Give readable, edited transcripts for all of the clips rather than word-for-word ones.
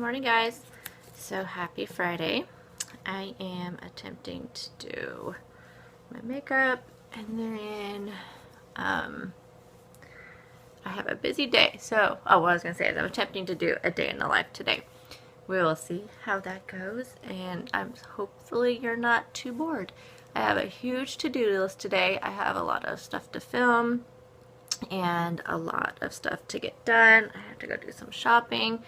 morning, guys. So happy Friday. I am attempting to do my makeup, and then I have a busy day. So, what I was going to say is I'm attempting to do a day in the life today. We will see how that goes, and hopefully you're not too bored. I have a huge to-do list today. I have a lot of stuff to film and a lot of stuff to get done. I have to go do some shopping.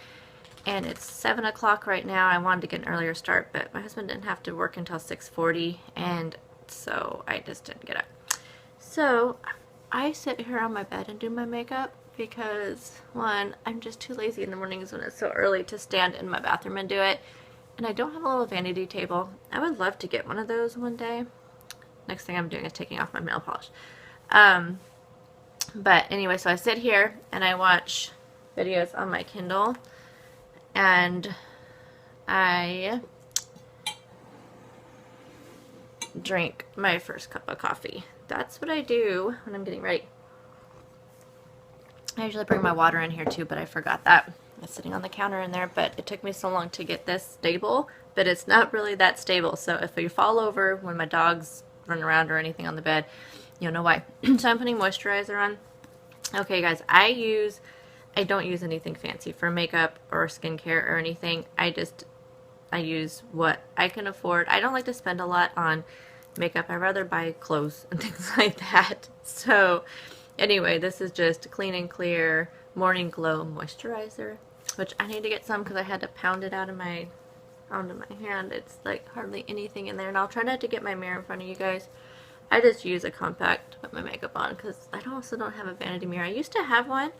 And it's 7 o'clock right now. I wanted to get an earlier start, but my husband didn't have to work until 6:40, and so I just didn't get up. So I sit here on my bed and do my makeup because, one, I'm just too lazy in the mornings when it's so early to stand in my bathroom and do it. And I don't have a little vanity table. I would love to get one of those one day. Next thing I'm doing is taking off my nail polish. But anyway, so I sit here and I watch videos on my Kindle. And I drink my first cup of coffee. That's what I do when I'm getting ready. I usually bring my water in here too, but I forgot that. It's sitting on the counter in there, but it took me so long to get this stable, but it's not really that stable. So if you fall over when my dogs run around or anything on the bed, you'll know why. So I'm putting moisturizer on. Okay, guys, I don't use anything fancy for makeup or skincare or anything. I use what I can afford. I don't like to spend a lot on makeup. I rather buy clothes and things like that. So anyway, this is just Clean and Clear Morning Glow Moisturizer, which I need to get some because I had to pound it out of onto my hand. It's like hardly anything in there. And I'll try not to get my mirror in front of you guys. I just use a compact to put my makeup on because I also don't have a vanity mirror. I used to have one,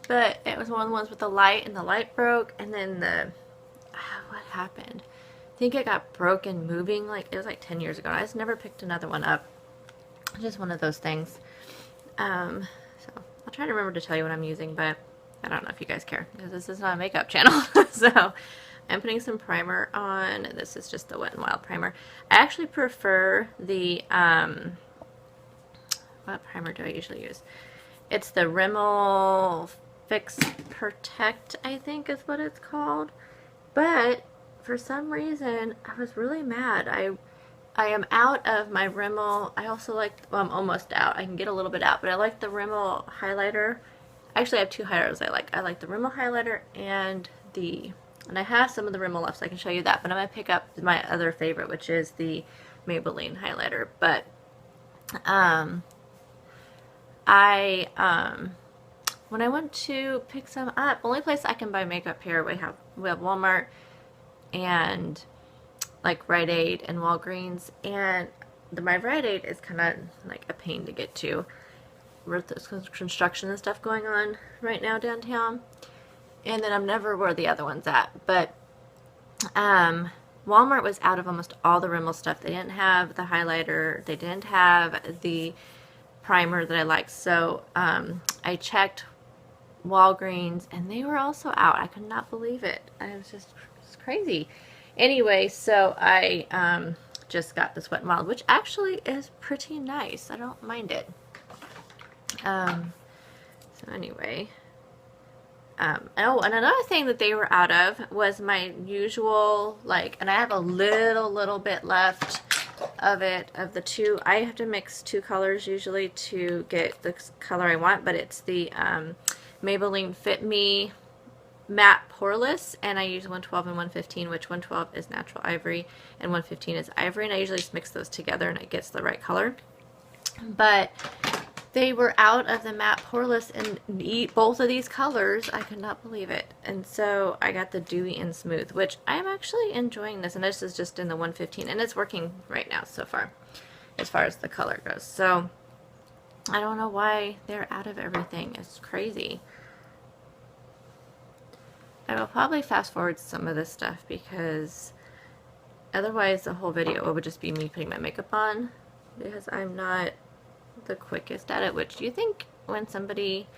but it was one of the ones with the light, and the light broke, and then what happened? I think it got broken moving, like, it was like 10 years ago. I just never picked another one up. Just one of those things. So I'll try to remember to tell you what I'm using, but I don't know if you guys care, because this is not a makeup channel. So I'm putting some primer on. This is just the Wet n Wild primer. I actually prefer the, what primer do I usually use? It's the Rimmel Fix Protect, I think is what it's called. But for some reason, I was really mad. I am out of my Rimmel. I also like, well, I'm almost out. I can get a little bit out, but I like the Rimmel highlighter. Actually, I have two highlighters I like. I like the Rimmel highlighter and I have some of the Rimmel left, so I can show you that. But I'm going to pick up my other favorite, which is the Maybelline highlighter. But, when I went to pick some up, only place I can buy makeup here, we have Walmart and like Rite Aid and Walgreens, and my Rite Aid is kind of like a pain to get to with this construction and stuff going on right now downtown, and then I'm never where the other one's at. But Walmart was out of almost all the Rimmel stuff. They didn't have the highlighter, they didn't have the primer that I like. So I checked Walgreens and they were also out. I could not believe it. It's crazy. Anyway, so I just got this Wet n Wild, which actually is pretty nice. I don't mind it. So anyway, oh, and another thing that they were out of was my usual, like, and I have a little bit left of it, of the two. I have to mix two colors usually to get the color I want, but it's the Maybelline Fit Me Matte Poreless, and I use 112 and 115, which 112 is natural ivory and 115 is ivory, and I usually just mix those together and it gets the right color. But they were out of the matte poreless and both of these colors. I could not believe it. And so I got the dewy and smooth, which I'm actually enjoying this, and this is just in the 115, and it's working right now so far as the color goes. So I don't know why they're out of everything. It's crazy. I will probably fast forward some of this stuff because otherwise the whole video would just be me putting my makeup on, because I'm not the quickest at it, which you think when somebody,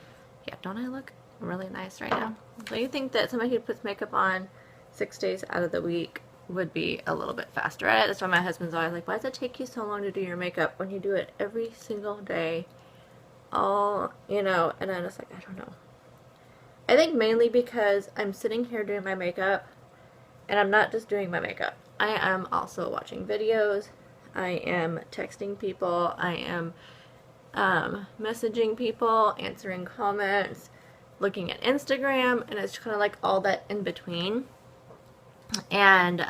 yeah, don't I look really nice right now? So you think that somebody who puts makeup on 6 days out of the week would be a little bit faster at it. That's why my husband's always like, why does it take you so long to do your makeup when you do it every single day? All, you know, and I'm just like, I don't know. I think mainly because I'm sitting here doing my makeup, and I'm not just doing my makeup. I am also watching videos. I am texting people. I am messaging people, answering comments, looking at Instagram, and it's kind of like all that in between. And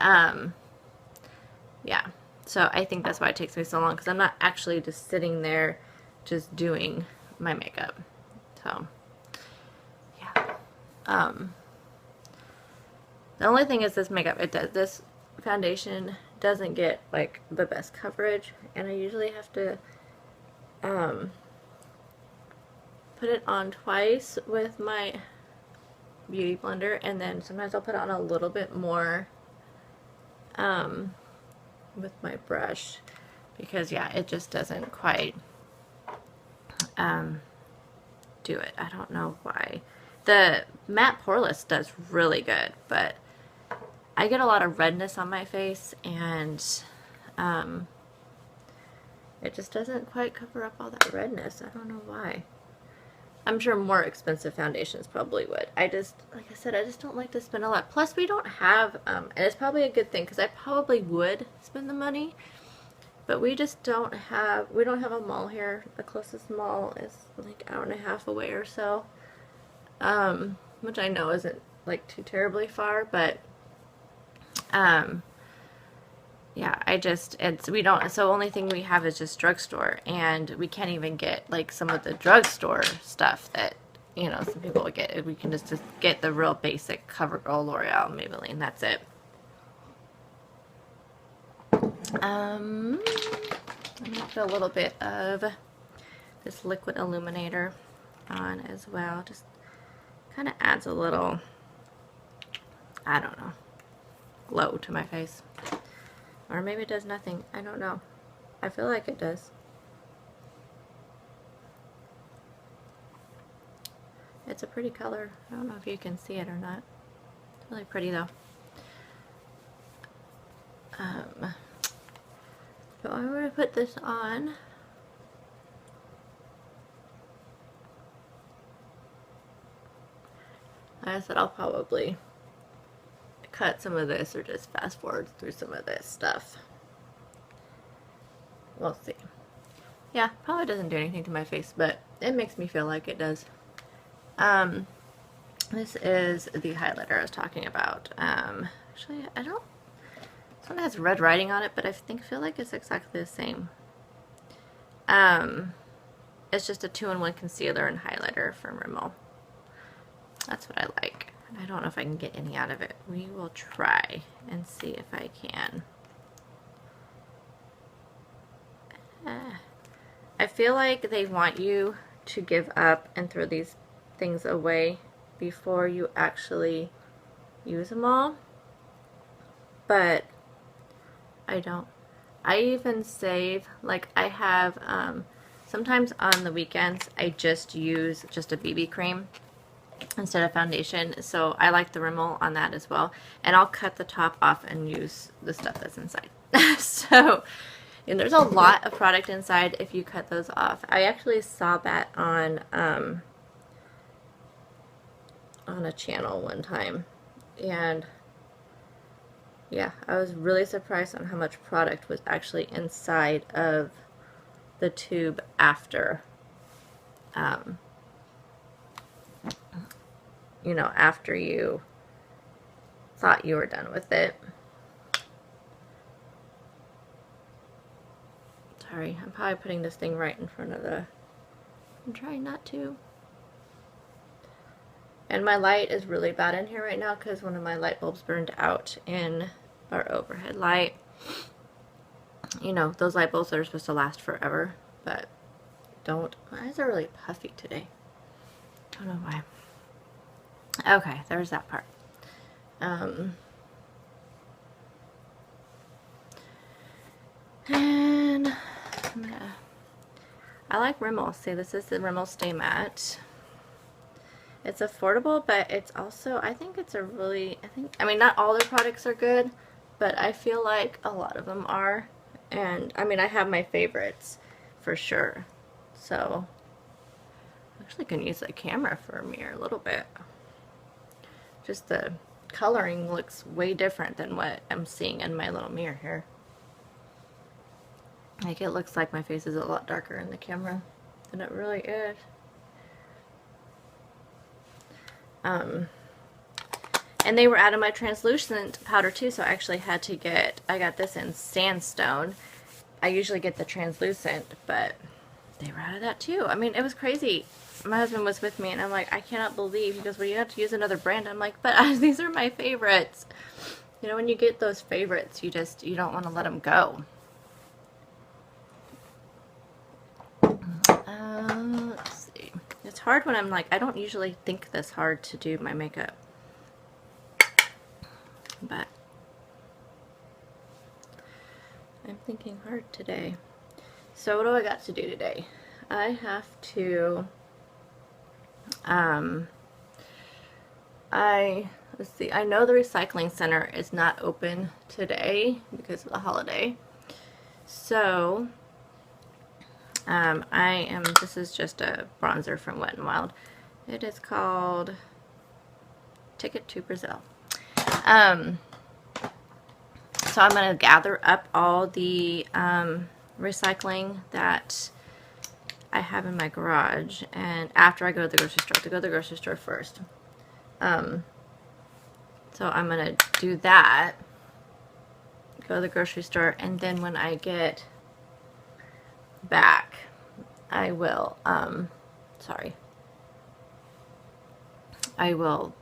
yeah, so I think that's why it takes me so long, because I'm not actually just sitting there just doing my makeup. So yeah, the only thing is this makeup, this foundation doesn't get like the best coverage, and I usually have to put it on twice with my beauty blender, and then sometimes I'll put it on a little bit more with my brush, because yeah, it just doesn't quite do it. I don't know why. The matte poreless does really good, but I get a lot of redness on my face, and it just doesn't quite cover up all that redness. I don't know why. I'm sure more expensive foundations probably would. I just, like I said, I just don't like to spend a lot. Plus, we don't have, and it's probably a good thing, because I probably would spend the money, but we just don't have, we don't have a mall here. The closest mall is like an hour and a half away or so, which I know isn't like too terribly far, but yeah, we don't, so only thing we have is just drugstore, and we can't even get like some of the drugstore stuff that, you know, some people would get. We can just get the real basic CoverGirl, L'Oreal, Maybelline, that's it. I'm gonna put a little bit of this liquid illuminator on as well. Just kind of adds a little, I don't know, glow to my face. Or maybe it does nothing. I don't know. I feel like it does. It's a pretty color. I don't know if you can see it or not. It's really pretty though. So I'm going to put this on. Like I said, I'll probably cut some of this or just fast forward through some of this stuff. We'll see. Yeah, probably doesn't do anything to my face, but it makes me feel like it does. This is the highlighter I was talking about. Actually, I don't, this one has red writing on it, but I feel like it's exactly the same. It's just a 2-in-1 concealer and highlighter from Rimmel. That's what I like. I don't know if I can get any out of it. We will try and see if I can. I feel like they want you to give up and throw these things away before you actually use them all, but I don't. I even save, like I have, sometimes on the weekends I just use just a BB cream instead of foundation, so I like the Rimmel on that as well, and I'll cut the top off and use the stuff that's inside. So, and there's a lot of product inside if you cut those off. I actually saw that on a channel one time, and yeah, I was really surprised on how much product was actually inside of the tube after, you know, after you thought you were done with it. Sorry, I'm probably putting this thing right in front of the, I'm trying not to. And my light is really bad in here right now because one of my light bulbs burned out in our overhead light. You know, those light bulbs that are supposed to last forever, but don't. My eyes are really puffy today. Don't know why. Okay, there's that part. And I'm gonna, I like Rimmel. See, this is the Rimmel Stay Matte. It's affordable, but it's also, I think it's a really, I mean, not all their products are good, but I feel like a lot of them are. And, I mean, I have my favorites for sure. So, I actually can use the camera for a mirror a little bit. just the coloring looks way different than what I'm seeing in my little mirror here. Like, it looks like my face is a lot darker in the camera than it really is. And they were out of my translucent powder too, so I actually had to get, I got this in sandstone. I usually get the translucent, but they were out of that too. I mean, it was crazy. My husband was with me and I'm like, I cannot believe. He goes, well, you have to use another brand. I'm like, but these are my favorites. You know, when you get those favorites, you don't want to let them go. Let's see. It's hard when I'm like, I don't usually think this hard to do my makeup. But I'm thinking hard today. So what do I got to do today? I have to, let's see, I know the recycling center is not open today because of the holiday. So, this is just a bronzer from Wet n Wild. It is called Ticket to Brazil. So I'm going to gather up all the recycling that I have in my garage, and after I go to the grocery store, to go to the grocery store first. So I'm going to do that, go to the grocery store, and then when I get back, I will, I will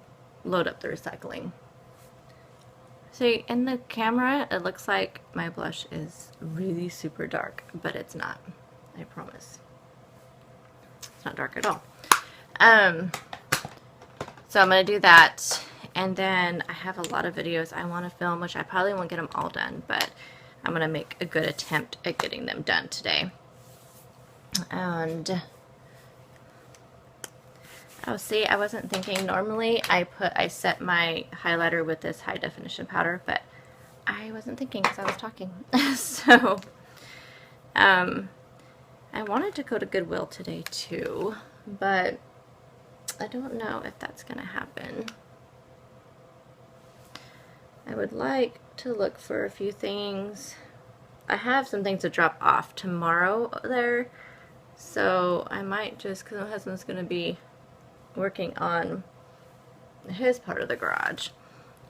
load up the recycling. See, in the camera, it looks like my blush is really super dark, but it's not. I promise. It's not dark at all. So I'm going to do that, and then I have a lot of videos I want to film, which I probably won't get them all done, but I'm going to make a good attempt at getting them done today. And oh, see, I wasn't thinking. Normally I set my highlighter with this high definition powder, but I wasn't thinking because I was talking. So I wanted to go to Goodwill today too, but I don't know if that's gonna happen. I would like to look for a few things. I have some things to drop off tomorrow there, so I might just, because my husband's gonna be working on his part of the garage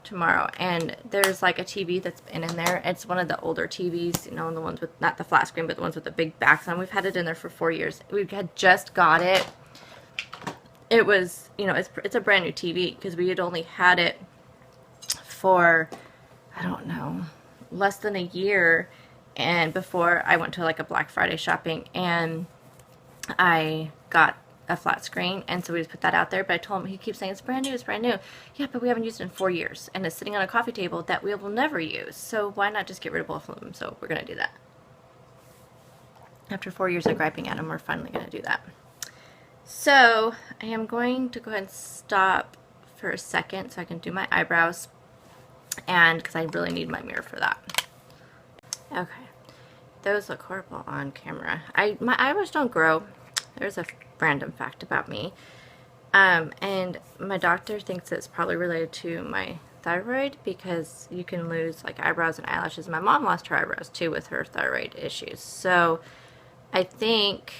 tomorrow, and there's like a TV that's been in there. It's one of the older TVs, you know, the ones with, not the flat screen, but the ones with the big backs on. We've had it in there for 4 years. We had just got it. It was, you know, it's a brand new TV because we had only had it for, I don't know, less than a year, and before I went to like a Black Friday shopping, and I got a flat screen, and so we just put that out there. But I told him, he keeps saying it's brand new, it's brand new. Yeah, but we haven't used it in 4 years, and it's sitting on a coffee table that we will never use, so why not just get rid of both of them? So we're gonna do that. After 4 years of griping at him, we're finally gonna do that. So I am going to go ahead and stop for a second so I can do my eyebrows, and because I really need my mirror for that. Okay, those look horrible on camera. My eyebrows don't grow. There's a random fact about me. And my doctor thinks it's probably related to my thyroid, because you can lose like eyebrows and eyelashes. My mom lost her eyebrows too with her thyroid issues. So I think,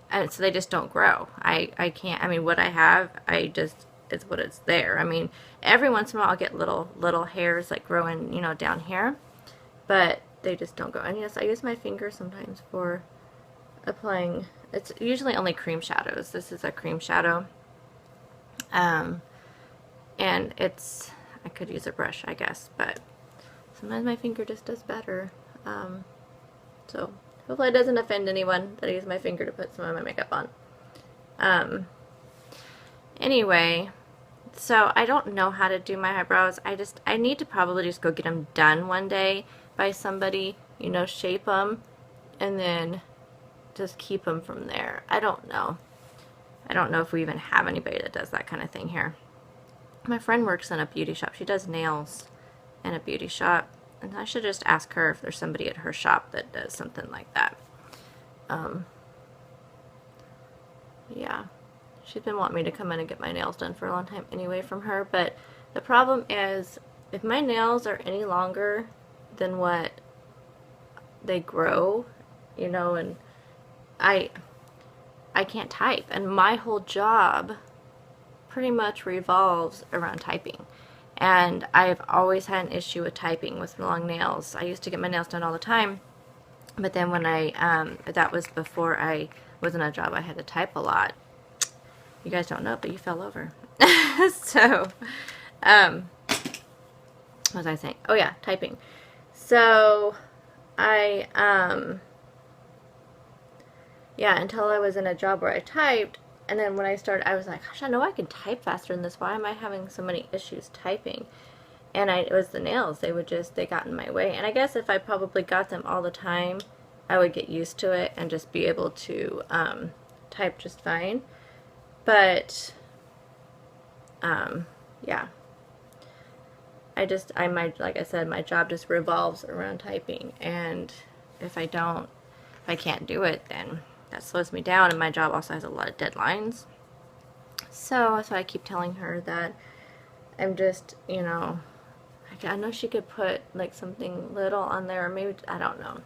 and so they just don't grow. I can't, I mean, what I have, it's what it's there. I mean, every once in a while I'll get little hairs like growing, you know, down here, but they just don't go. And yes, I use my finger sometimes for applying. It's usually only cream shadows. This is a cream shadow. And it's, I could use a brush, I guess, but sometimes my finger just does better. So hopefully it doesn't offend anyone that I use my finger to put some of my makeup on. Anyway, so I don't know how to do my eyebrows. I need to probably just go get them done one day by somebody, you know, shape them, and then just keep them from there. I don't know. I don't know if we even have anybody that does that kind of thing here. My friend works in a beauty shop. She does nails in a beauty shop, and I should just ask her if there's somebody at her shop that does something like that. Yeah, she's been wanting me to come in and get my nails done for a long time anyway from her, but The problem is, if my nails are any longer than what they grow, you know, and I can't type, and my whole job pretty much revolves around typing. And I've always had an issue with typing with long nails. I used to get my nails done all the time, but then when that was before I was in a job I had to type a lot. You guys don't know, but you fell over. So, what was I saying? Oh yeah, typing. So, yeah, until I was in a job where I typed, and then when I started, I was like, gosh, I know I can type faster than this. Why am I having so many issues typing? And it was the nails. They got in my way. And I guess if I probably got them all the time, I would get used to it and just be able to type just fine. But, yeah. Like I said, my job just revolves around typing. And if I can't do it, then that slows me down, and my job also has a lot of deadlines. So I keep telling her that I'm just, you know, I know she could put like something little on there, or maybe, I don't know.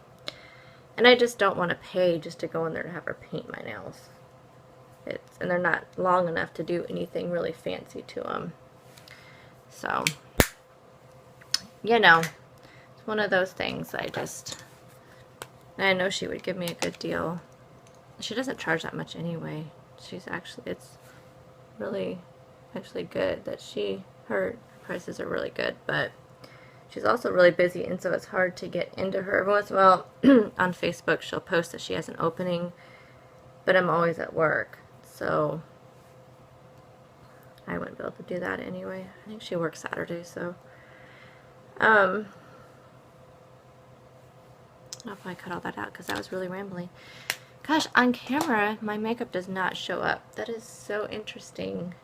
And I just don't want to pay just to go in there to have her paint my nails. And they're not long enough to do anything really fancy to them. So, you know, it's one of those things. I know she would give me a good deal. She doesn't charge that much anyway. It's really actually good that her prices are really good, but she's also really busy, and so it's hard to get into her. Every once in a while on Facebook she'll post that she has an opening, but I'm always at work, so I wouldn't be able to do that anyway. I think she works Saturday, so I don't know if I cut all that out because that was really rambly. Gosh, on camera, my makeup does not show up. That is so interesting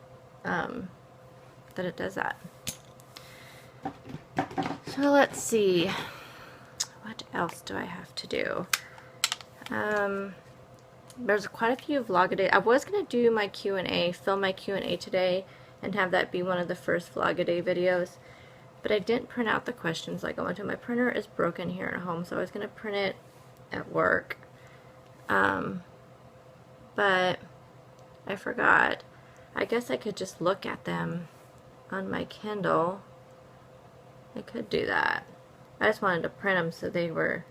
that it does that. So let's see. What else do I have to do? There's quite a few Vlog-A-Day. I was going to do my Q&A, film my Q&A today, and have that be one of the first Vlog-A-Day videos. But I didn't print out the questions like I wanted to. My printer is broken here at home, so I was going to print it at work. But I forgot. I guess I could just look at them on my Kindle. I could do that. I just wanted to print them so they were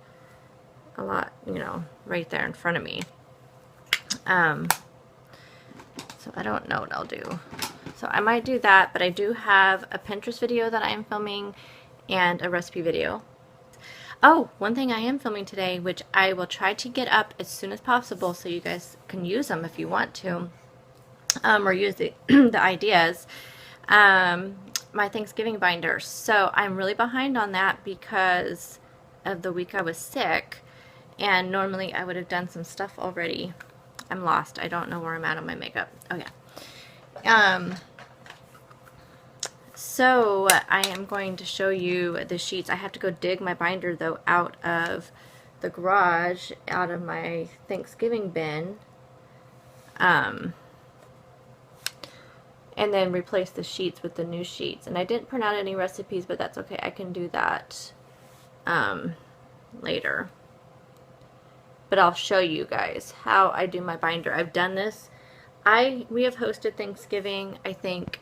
a lot, you know, right there in front of me. So I don't know what I'll do. So I might do that, but I do have a Pinterest video that I am filming and a recipe video. Oh, one thing I am filming today, which I will try to get up as soon as possible so you guys can use them if you want to, or use the, the ideas, my Thanksgiving binder. So I'm really behind on that because of the week I was sick, and normally I would have done some stuff already. I'm lost. I don't know where I'm at on my makeup. Oh yeah. So I am going to show you the sheets. I have to go dig my binder though out of the garage, out of my Thanksgiving bin, and then replace the sheets with the new sheets. And I didn't print out any recipes, but that's okay. I can do that later. But I'll show you guys how I do my binder. I've done this. We have hosted Thanksgiving, I think,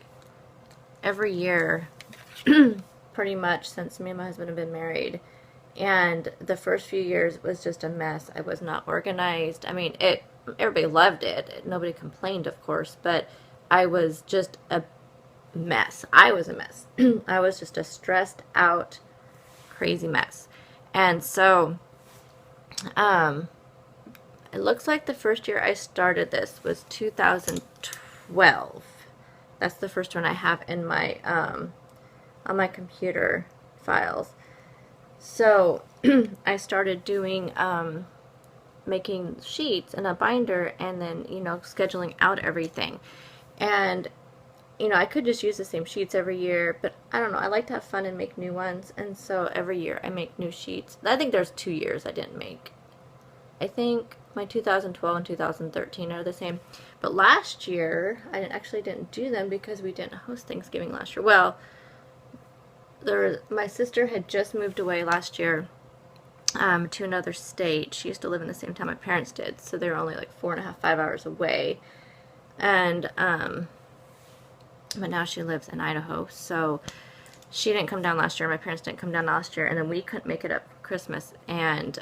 every year pretty much since me and my husband have been married, and the first few years was just a mess. I was not organized. I mean, everybody loved it. Nobody complained, of course, but I was just a mess. I was a mess. I was just a stressed out, crazy mess. And so it looks like the first year I started this was 2012. That's the first one I have in my on my computer files. So I started doing making sheets in a binder, and then, you know, scheduling out everything. And, you know, I could just use the same sheets every year, but I don't know, I like to have fun and make new ones, and so every year I make new sheets. I think there's 2 years I didn't make. I think my 2012 and 2013 are the same. But last year, I actually didn't do them because we didn't host Thanksgiving last year. Well, my sister had just moved away last year to another state. She used to live in the same town my parents did, so they were only like 4.5, 5 hours away. And but now she lives in Idaho, so she didn't come down last year. My parents didn't come down last year, and then we couldn't make it up for Christmas, and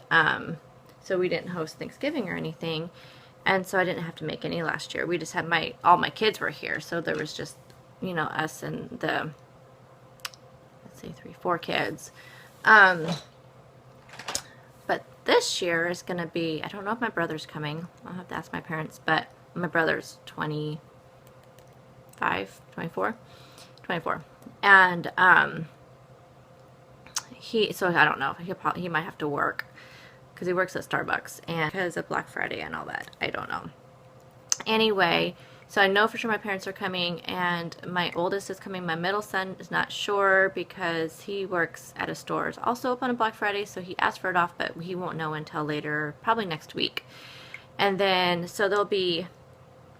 so we didn't host Thanksgiving or anything, and so I didn't have to make any last year. We just had all my kids were here, so there was just, you know, us and the, let's see, 4 kids. But this year is going to be, I don't know if my brother's coming. I'll have to ask my parents, but my brother's 25, 24, and so I don't know, he might have to work because he works at Starbucks, and because of Black Friday and all that, I don't know. Anyway, so I know for sure my parents are coming, and my oldest is coming. My middle son is not sure because he works at a store. It's also open on Black Friday, so he asked for it off, but he won't know until later, probably next week. And then, so there'll be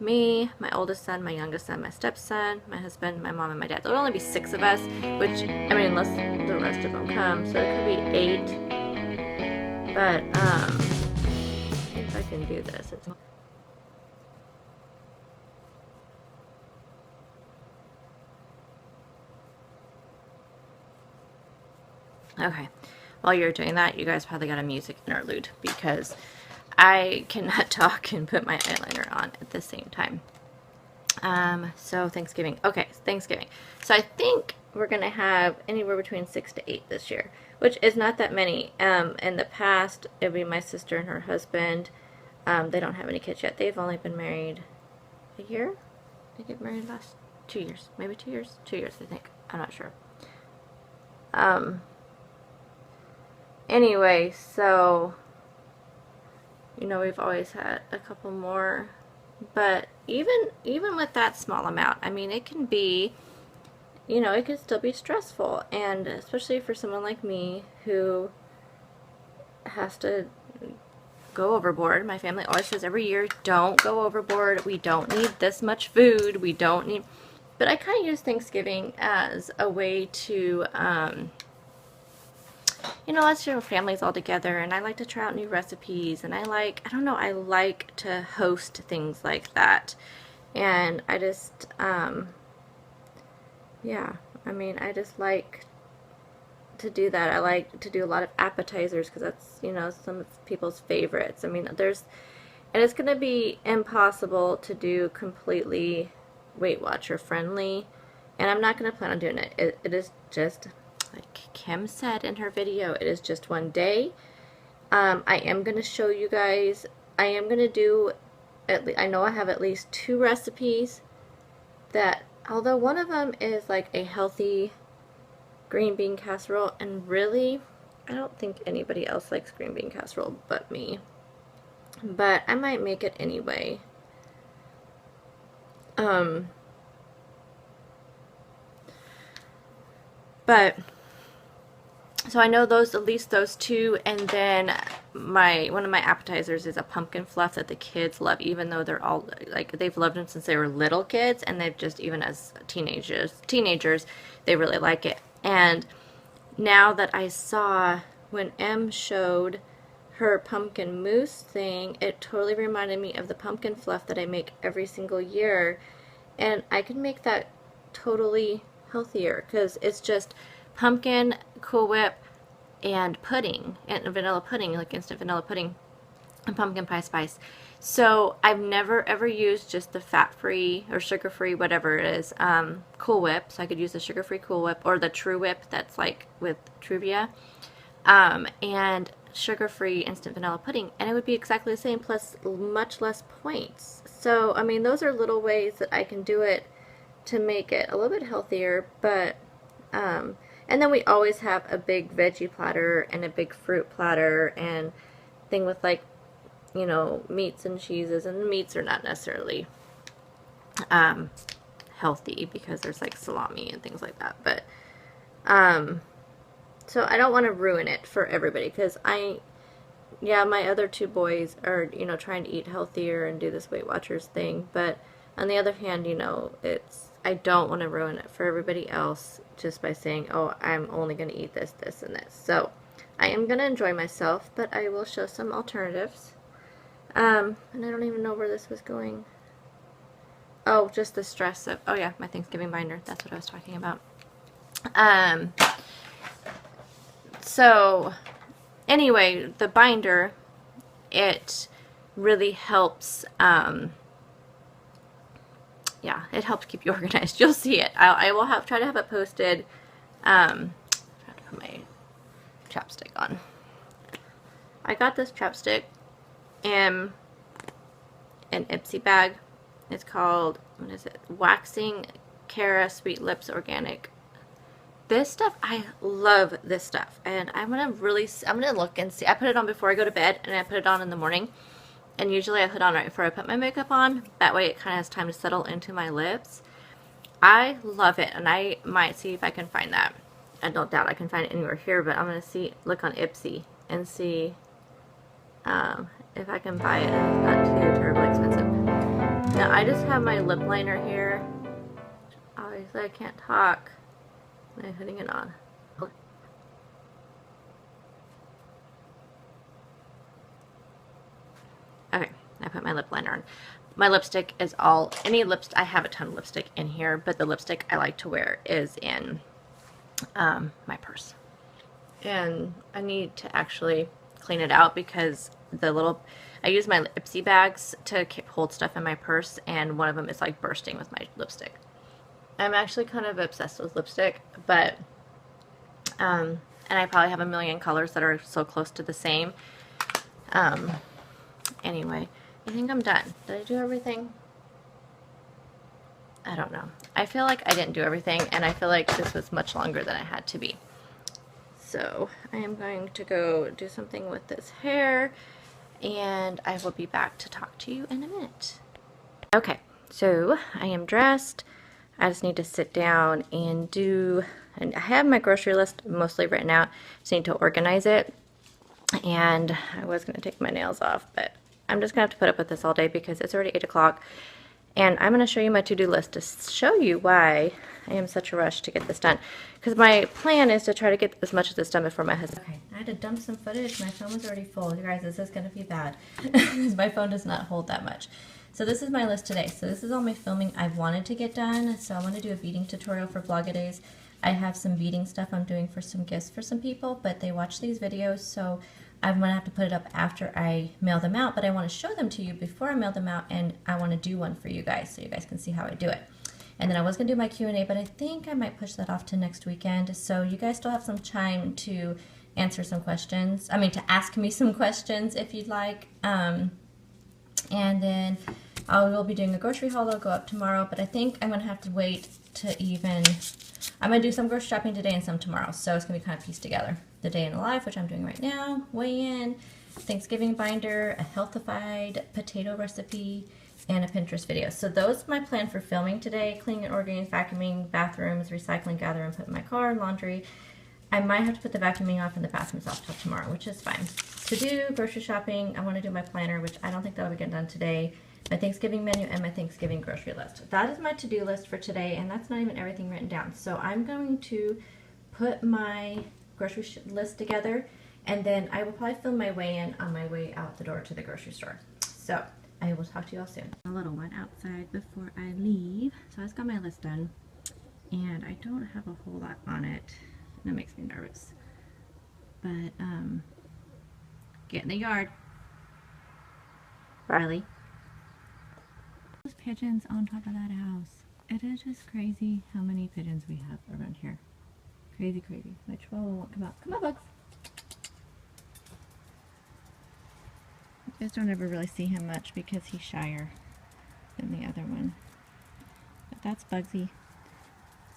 me, my oldest son, my youngest son, my stepson, my husband, my mom, and my dad. There'll only be 6 of us, which, I mean, unless the rest of them come, so it could be 8. But, if I can do this, it's... Okay, while you're doing that, you guys probably got a music interlude because I cannot talk and put my eyeliner on at the same time. So Thanksgiving. Okay, Thanksgiving. So I think we're going to have anywhere between 6 to 8 this year, which is not that many. In the past, it would be my sister and her husband. They don't have any kids yet. They've only been married a year? They get married last 2 years. Maybe 2 years? 2 years, I think. I'm not sure. Anyway, so, you know, we've always had a couple more, but even with that small amount, I mean, it can be, you know, it can still be stressful, and especially for someone like me who has to go overboard. My family always says every year, don't go overboard. We don't need this much food. We don't need, but I kind of use Thanksgiving as a way to, you know, let's your families all together, and I like to try out new recipes, and I don't know, I like to host things like that, and I just, yeah, I mean, I just like to do that. I like to do a lot of appetizers because that's, you know, some of people's favorites. I mean, and it's going to be impossible to do completely Weight Watcher friendly, and I'm not going to plan on doing it. It is just, like Kim said in her video, it is just one day. I am going to show you guys, I am going to do, I know I have at least 2 recipes that, although one of them is like a healthy green bean casserole, and really, I don't think anybody else likes green bean casserole but me. But I might make it anyway. But so I know those, at least those 2, and then one of my appetizers is a pumpkin fluff that the kids love, even though they're all, like, they've loved them since they were little kids, and they've just, even as teenagers, they really like it. And now that I saw when Em showed her pumpkin mousse thing, it totally reminded me of the pumpkin fluff that I make every single year, and I can make that totally healthier because it's just pumpkin, Cool Whip, and pudding, and vanilla pudding, like instant vanilla pudding, and pumpkin pie spice. So I've never ever used just the fat-free or sugar-free, whatever it is, Cool Whip. So I could use the sugar-free Cool Whip or the True Whip that's like with Truvia, and sugar-free instant vanilla pudding, and it would be exactly the same plus much less points. So I mean, those are little ways that I can do it to make it a little bit healthier, but and then we always have a big veggie platter and a big fruit platter and thing with, like, you know, meats and cheeses, and the meats are not necessarily healthy because there's like salami and things like that, but so I don't want to ruin it for everybody because yeah, my other 2 boys are, you know, trying to eat healthier and do this Weight Watchers thing, but On the other hand, you know, I don't want to ruin it for everybody else just by saying, oh, I'm only going to eat this, this, and this. So I am going to enjoy myself, but I will show some alternatives. And I don't even know where this was going. Oh, just the stress of, oh yeah, my Thanksgiving binder. That's what I was talking about. So anyway, the binder, it really helps, yeah, it helps keep you organized. You'll see it. I will try to have it posted. I have to put my chapstick on. I got this chapstick in an Ipsy bag. It's called, what is it? Waxing Cara Sweet Lips Organic. This stuff, I love this stuff. And I'm going to look and see. I put it on before I go to bed, and I put it on in the morning. And usually I put it on right before I put my makeup on. That way it kind of has time to settle into my lips. I love it, and I might see if I can find that. I don't doubt I can find it anywhere here, but I'm going to look on Ipsy and see if I can buy it and it's not too terribly expensive. Now I just have my lip liner here. Obviously I can't talk when I'm putting it on. Okay, I put my lip liner on. My lipstick is all, I have a ton of lipstick in here, but the lipstick I like to wear is in my purse. And I need to actually clean it out because I use my Ipsy bags to hold stuff in my purse, and one of them is like bursting with my lipstick. I'm actually kind of obsessed with lipstick, but, and I probably have a million colors that are so close to the same. Anyway, I think I'm done. Did I do everything? I don't know. I feel like I didn't do everything, and I feel like this was much longer than it had to be. So I am going to go do something with this hair, and I will be back to talk to you in a minute. Okay, so I am dressed. I just need to sit down and I have my grocery list mostly written out. Just need to organize it. And I was going to take my nails off, but I'm just going to have to put up with this all day because it's already 8 o'clock. And I'm going to show you my to-do list to show you why I am such a rush to get this done. Because my plan is to try to get as much of this done before my husband. Okay, I had to dump some footage. My phone was already full. You guys, this is going to be bad. Because my phone does not hold that much. So this is my list today. So this is all my filming I've wanted to get done. So I want to do a beading tutorial for Vlogadays. I have some beading stuff I'm doing for some gifts for some people, but they watch these videos, so I'm going to have to put it up after I mail them out, but I want to show them to you before I mail them out, and I want to do one for you guys so you guys can see how I do it. And then I was going to do my Q&A, but I think I might push that off to next weekend, so you guys still have some time to answer some questions. I mean, to ask me some questions if you'd like. And then I will be doing a grocery haul that'll go up tomorrow, but I think I'm going to have to wait to I'm going to do some grocery shopping today and some tomorrow, so it's going to be kind of pieced together. The day in the life, which I'm doing right now, weigh-in, Thanksgiving binder, a healthified potato recipe, and a Pinterest video. So those are my plan for filming today: cleaning and organizing, vacuuming, bathrooms, recycling, gather and put in my car, laundry. I might have to put the vacuuming off and the bathrooms off till tomorrow, which is fine. To do grocery shopping, I want to do my planner, which I don't think that'll be getting done today, my Thanksgiving menu, and my Thanksgiving grocery list. That is my to-do list for today, and that's not even everything written down. So I'm going to put my grocery list together, and then I will probably film my weigh-in on my way out the door to the grocery store. So I will talk to you all soon. A little one outside before I leave. So I just got my list done, and I don't have a whole lot on it. That makes me nervous. But get in the yard, Riley. Those pigeons on top of that house. It is just crazy how many pigeons we have around here. Crazy, crazy. My chihuahua won't come out. Come on, Bugs. You guys don't ever really see him much because he's shyer than the other one. But that's Bugsy.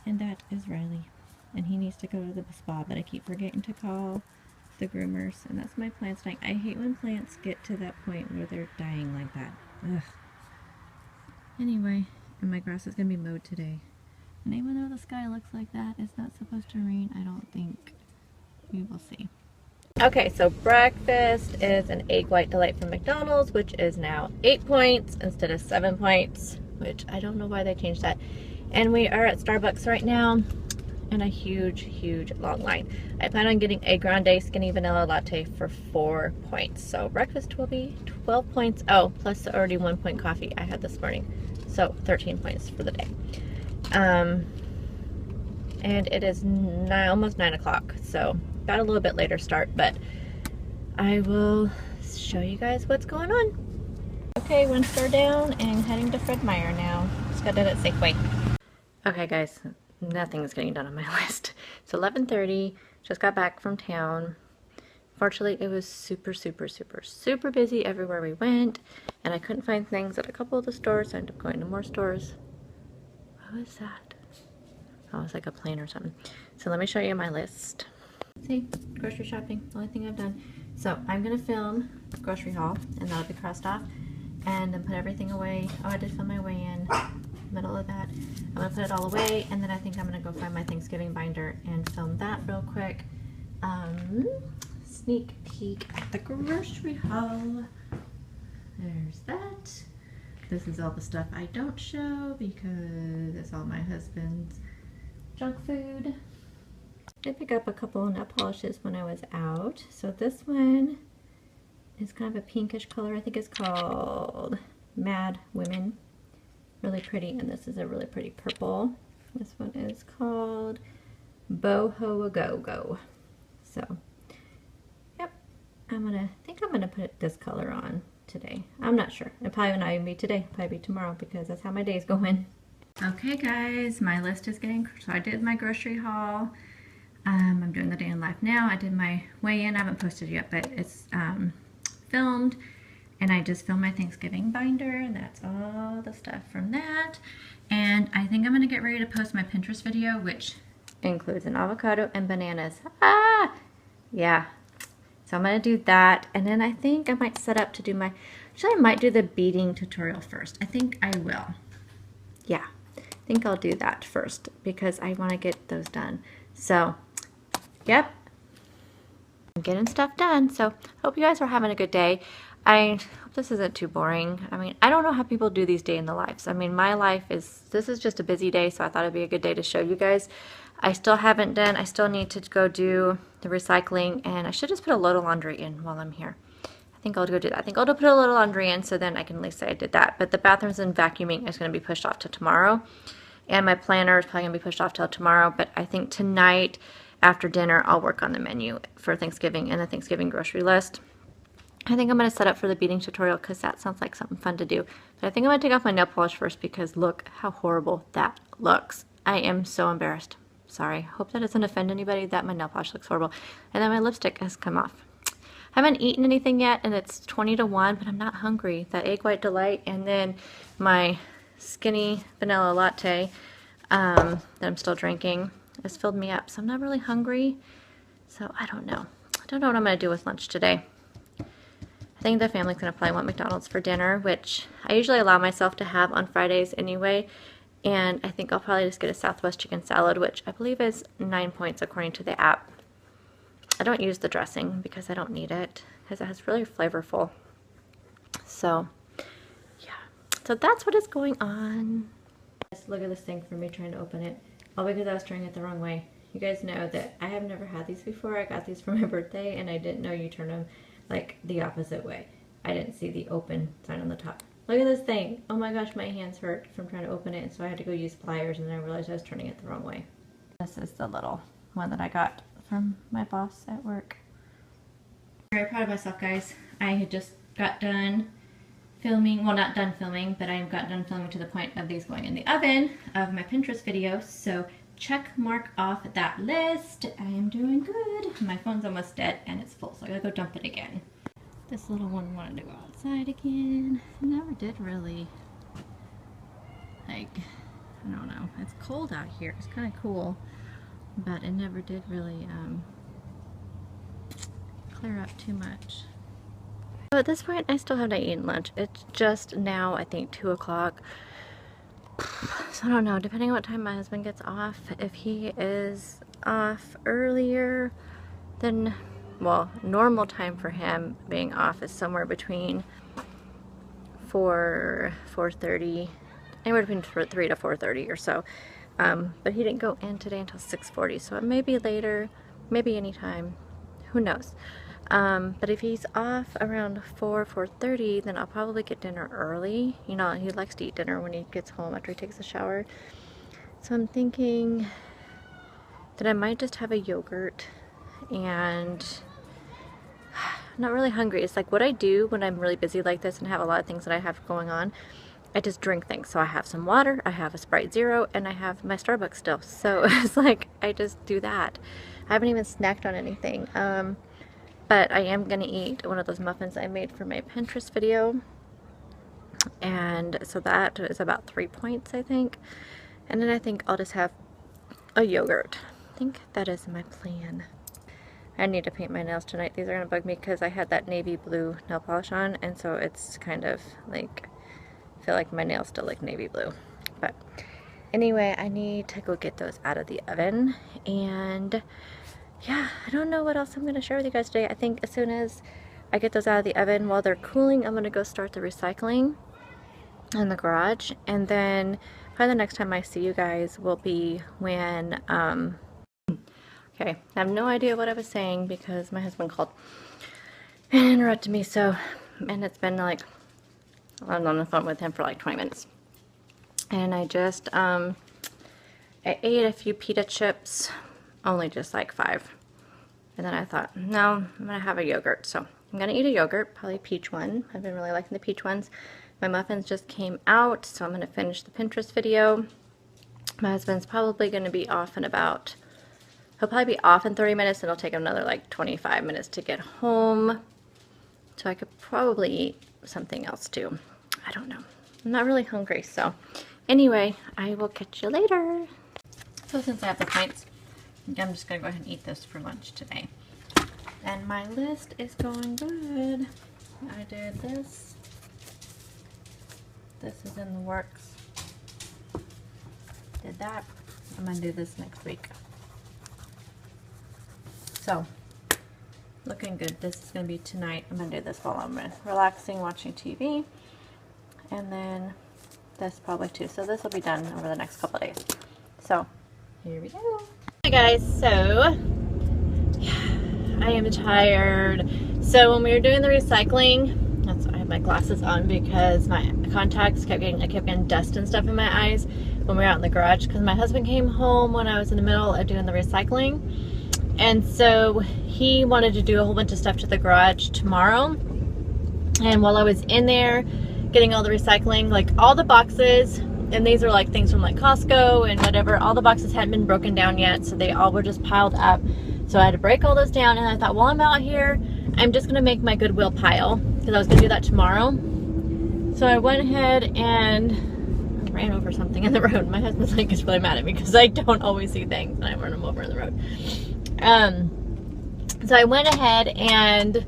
And that is Riley. And he needs to go to the spa, but I keep forgetting to call the groomers. And that's my plants dying. I hate when plants get to that point where they're dying like that. Ugh. Anyway, and my grass is going to be mowed today. And even though the sky looks like that, it's not supposed to rain. I don't think. We will see. Okay, so breakfast is an egg white delight from McDonald's, which is now 8 points instead of 7 points. which I don't know why they changed that. And we are at Starbucks right now in a huge long line. I plan on getting a grande skinny vanilla latte for 4 points. So breakfast will be 12 points. Oh, plus the already 1 point coffee I had this morning. So 13 points for the day. And it is almost 9 o'clock. So got a little bit later start, but I will show you guys what's going on. Okay, 1 store down and heading to Fred Meyer now. Just got done at Safeway. Okay guys, nothing is getting done on my list. It's 11:30, just got back from town. Fortunately, it was super busy everywhere we went, and I couldn't find things at a couple of the stores, so I ended up going to more stores. What was that? Oh, it was like a plane or something. So let me show you my list. See, grocery shopping, only thing I've done. So I'm gonna film grocery haul, and that'll be crossed off, and then put everything away. Oh, I did film my weigh-in, middle of that. I'm gonna put it all away, and then I think I'm gonna go find my Thanksgiving binder and film that real quick. Sneak peek at the grocery haul. There's that. This is all the stuff I don't show because it's all my husband's junk food. I picked up a couple of nail polishes when I was out. So this one is kind of a pinkish color. I think it's called Mad Women. Really pretty, and this is a really pretty purple. This one is called Boho A Go Go. So, yep, I think I'm gonna put this color on today. I'm not sure. It probably will not even be today. It'll probably be tomorrow because that's how my day's going. Okay, guys, my list is getting. So I did my grocery haul. I'm doing the day in life now. I did my weigh-in. I haven't posted yet, but it's filmed. And I just filmed my Thanksgiving binder, and that's all the stuff from that. And I think I'm gonna get ready to post my Pinterest video, which includes an avocado and bananas. Ah! Yeah. So I'm gonna do that, and then I think I might set up to do actually I might do the beading tutorial first. I think I will. Yeah, I think I'll do that first because I wanna get those done. So, yep. I'm getting stuff done, so hope you guys are having a good day. I hope this isn't too boring. I mean, I don't know how people do these day in the lives. I mean, my life this is just a busy day, so I thought it'd be a good day to show you guys. I still need to go do the recycling, and I should just put a load of laundry in while I'm here. I think I'll go do that. I think I'll put a little laundry in so then I can at least say I did that. But the bathrooms and vacuuming is going to be pushed off to tomorrow. And my planner is probably going to be pushed off till tomorrow. But I think tonight, after dinner, I'll work on the menu for Thanksgiving and the Thanksgiving grocery list. I think I'm going to set up for the beading tutorial because that sounds like something fun to do. But I think I'm going to take off my nail polish first because look how horrible that looks. I am so embarrassed. Sorry. Hope that doesn't offend anybody that my nail polish looks horrible. And then my lipstick has come off. I haven't eaten anything yet, and it's 20 to 1, but I'm not hungry. That Egg White Delight and then my skinny vanilla latte that I'm still drinking has filled me up. So I'm not really hungry. So I don't know. I don't know what I'm going to do with lunch today. I think the family's going to probably want McDonald's for dinner, which I usually allow myself to have on Fridays anyway. And I think I'll probably just get a Southwest chicken salad, which I believe is 9 points according to the app. I don't use the dressing because I don't need it because it's really flavorful. So, yeah. So that's what is going on. Just look at this thing for me trying to open it. All because I was turning it the wrong way. You guys know that I have never had these before. I got these for my birthday, and I didn't know you turn them like the opposite way. I didn't see the open sign on the top. Look at this thing. Oh my gosh, my hands hurt from trying to open it, and so I had to go use pliers, and then I realized I was turning it the wrong way. This is the little one that I got from my boss at work. I'm very proud of myself, guys. I had just got done filming, well, not done filming, but I got done filming to the point of these going in the oven of my Pinterest video. So check mark off that list. I am doing good. My phone's almost dead and it's full, so I gotta go dump it again. This little one wanted to go outside again. It never did really, like, I don't know. It's cold out here. It's kind of cool, but it never did really clear up too much. So at this point, I still have not eaten lunch. It's just now, I think, 2 o'clock. So I don't know, depending on what time my husband gets off. If he is off earlier, then, well, normal time for him being off is somewhere between 4:30 anywhere between 3 to 4:30 or so. But he didn't go in today until 6:40, so it may be later, maybe anytime, who knows. But if he's off around 4:30, then I'll probably get dinner early. You know, he likes to eat dinner when he gets home after he takes a shower. So I'm thinking that I might just have a yogurt, and I'm not really hungry. It's like what I do when I'm really busy like this and have a lot of things that I have going on. I just drink things. So I have some water, I have a Sprite Zero, and I have my Starbucks still. So it's like I just do that. I haven't even snacked on anything. But I am going to eat one of those muffins I made for my Pinterest video. And so that is about 3 points, I think. And then I think I'll just have a yogurt. I think that is my plan. I need to paint my nails tonight. These are going to bug me because I had that navy blue nail polish on. And so it's kind of like, I feel like my nails still look navy blue. But anyway, I need to go get those out of the oven. And yeah, I don't know what else I'm going to share with you guys today. I think as soon as I get those out of the oven while they're cooling, I'm going to go start the recycling in the garage. And then probably the next time I see you guys will be when, okay, I have no idea what I was saying because my husband called and interrupted me. So, and it's been like, I was on the phone with him for like 20 minutes. And I just, I ate a few pita chips, only just like 5. And then I thought, no, I'm gonna have a yogurt. So I'm gonna eat a yogurt, probably a peach one. I've been really liking the peach ones. My muffins just came out, so I'm gonna finish the Pinterest video. My husband's probably gonna be off in about, he'll probably be off in 30 minutes, and it'll take him another like 25 minutes to get home. So I could probably eat something else too. I don't know. I'm not really hungry, so anyway, I will catch you later. So since I have the pints, I'm just going to go ahead and eat this for lunch today. And my list is going good. I did this. This is in the works. Did that. I'm going to do this next week. So, looking good. This is going to be tonight. I'm going to do this while I'm relaxing, watching TV. And then this probably too. So this will be done over the next couple of days. So, here we go. Hi guys, so I am tired. So when we were doing the recycling, that's why I have my glasses on because my contacts I kept getting dust and stuff in my eyes when we were out in the garage because my husband came home when I was in the middle of doing the recycling. And so he wanted to do a whole bunch of stuff to the garage tomorrow. And while I was in there getting all the recycling, like all the boxes, and these are like things from like Costco and whatever, all the boxes hadn't been broken down yet, so they all were just piled up. So I had to break all those down, and I thought, while I'm out here, I'm just gonna make my Goodwill pile because I was gonna do that tomorrow. So I went ahead and ran over something in the road. My husband's like, is really mad at me because I don't always see things and I run them over in the road. So I went ahead and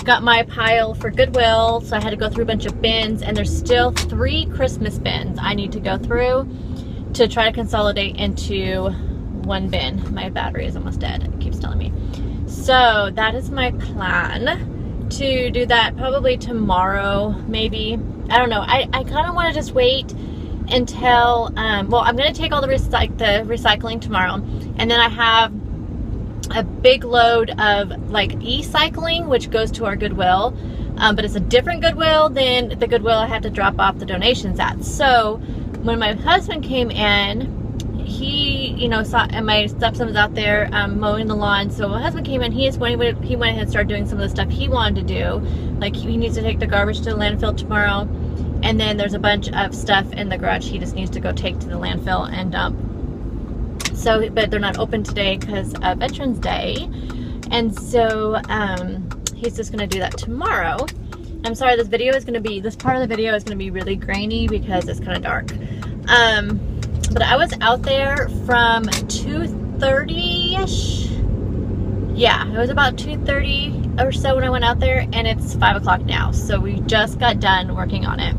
got my pile for Goodwill, so I had to go through a bunch of bins, and there's still 3 Christmas bins I need to go through to try to consolidate into one bin. My battery is almost dead, it keeps telling me. So that is my plan, to do that probably tomorrow, maybe. I don't know. I kind of want to just wait until, well, I'm going to take all the recycling tomorrow, and then I have a big load of like e-cycling, which goes to our Goodwill, but it's a different Goodwill than the Goodwill I have to drop off the donations at. So when my husband came in, he, you know, saw, and my stepson was out there mowing the lawn. So my husband came in, he went ahead and started doing some of the stuff he wanted to do. Like he needs to take the garbage to the landfill tomorrow, and then there's a bunch of stuff in the garage he just needs to go take to the landfill and dump. So, but they're not open today because of Veterans Day, and so he's just gonna do that tomorrow. I'm sorry, this part of the video is gonna be really grainy because it's kind of dark. But I was out there from 2:30ish. Yeah, it was about 2:30 or so when I went out there, and it's 5 o'clock now. So we just got done working on it.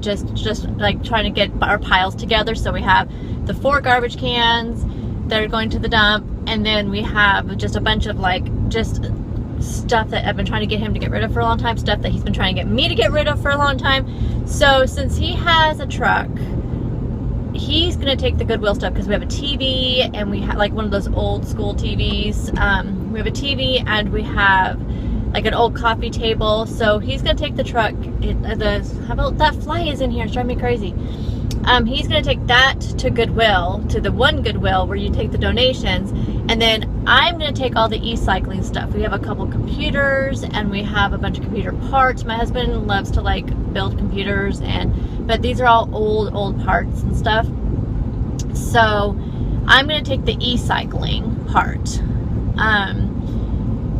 Just like trying to get our piles together. So we have the 4 garbage cans that are going to the dump, and then we have just a bunch of like just stuff that I've been trying to get him to get rid of for a long time, stuff that he's been trying to get me to get rid of for a long time. So since he has a truck, he's gonna take the Goodwill stuff, because we have a TV, and we have like one of those old school TVs. We have a TV, and we have like an old coffee table. So he's gonna take the truck. How about that fly is in here? It's driving me crazy. He's gonna take that to Goodwill, to the one Goodwill where you take the donations, and then I'm gonna take all the e-cycling stuff. We have a couple computers, and we have a bunch of computer parts. My husband loves to like build computers, but these are all old parts and stuff. So I'm gonna take the e-cycling part.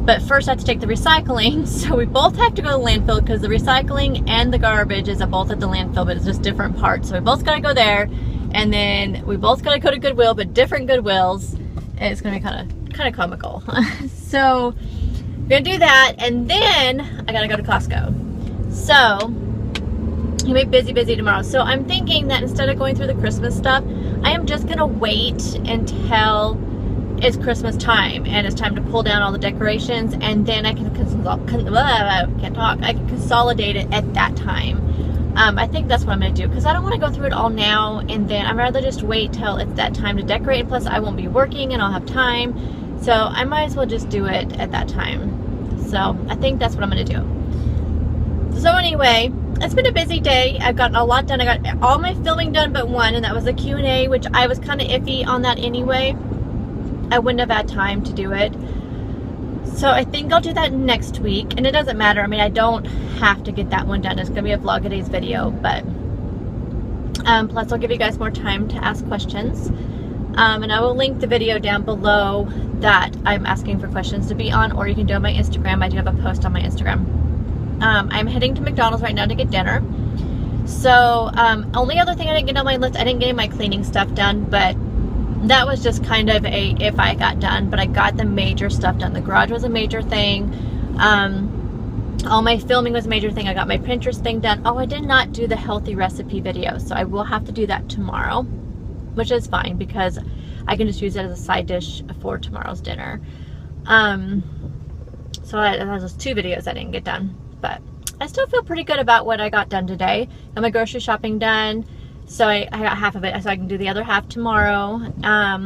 But first I have to take the recycling, so we both have to go to the landfill, because the recycling and the garbage is both at the landfill, but it's just different parts. So we both got to go there, and then we both got to go to Goodwill, but different Goodwills. And it's going to be kind of comical. So we're going to do that, and then I got to go to Costco. So you'll be busy tomorrow. So I'm thinking that instead of going through the Christmas stuff, I am just going to wait until it's Christmas time and it's time to pull down all the decorations, and then I can I can consolidate it at that time. I think that's what I'm going to do, because I don't want to go through it all now, and then I'd rather just wait till it's that time to decorate. Plus I won't be working and I'll have time, so I might as well just do it at that time. So I think that's what I'm going to do. So anyway, it's been a busy day. I've gotten a lot done. I got all my filming done but one, and that was the Q&A, which I was kind of iffy on that anyway. I wouldn't have had time to do it. So I think I'll do that next week. And it doesn't matter. I mean, I don't have to get that one done. It's going to be a Vlog-A-Days video. But plus I'll give you guys more time to ask questions. And I will link the video down below that I'm asking for questions to be on. Or you can do it on my Instagram. I do have a post on my Instagram. I'm heading to McDonald's right now to get dinner. So only other thing I didn't get on my list, I didn't get my cleaning stuff done. But that was just kind of a if I got done, but I got the major stuff done. The garage was a major thing. All my filming was a major thing. I got my Pinterest thing done. Oh, I did not do the healthy recipe video, so I will have to do that tomorrow, which is fine because I can just use it as a side dish for tomorrow's dinner. So that was just 2 videos I didn't get done, but I still feel pretty good about what I got done today. Got my grocery shopping done. So I got half of it, so I can do the other half tomorrow. I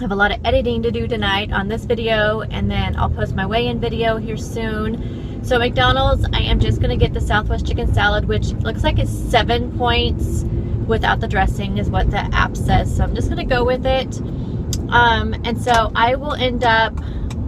have a lot of editing to do tonight on this video, and then I'll post my weigh-in video here soon. So McDonald's, I am just going to get the Southwest chicken salad, which looks like it's 7 points without the dressing is what the app says. So I'm just going to go with it. And so I will end up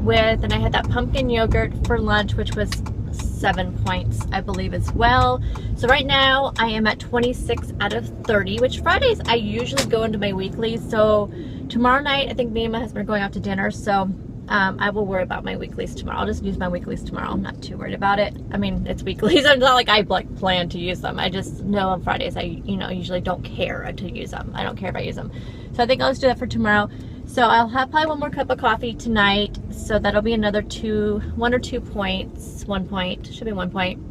with, and I had that pumpkin yogurt for lunch, which was 7 points, I believe, as well. So right now I am at 26 out of 30, which Fridays I usually go into my weeklies. So tomorrow night I think me and my husband are going out to dinner, so I will worry about my weeklies tomorrow. I'll just use my weeklies tomorrow. I'm not too worried about it. I mean, it's weeklies. It's not like I like plan to use them. I just know on Fridays I usually don't care to use them. I don't care if I use them. So I think I'll just do that for tomorrow. So I'll have probably 1 more cup of coffee tonight. So that'll be another 1 or 2 points. 1 point. Should be 1 point.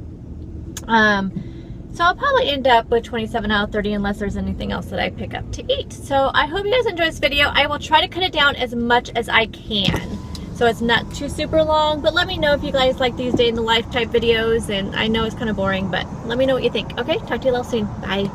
So I'll probably end up with 27 out of 30 unless there's anything else that I pick up to eat. So I hope you guys enjoyed this video. I will try to cut it down as much as I can, so it's not too super long. But let me know if you guys like these day in the life type videos. And I know it's kind of boring, but let me know what you think. Okay, talk to you all soon. Bye.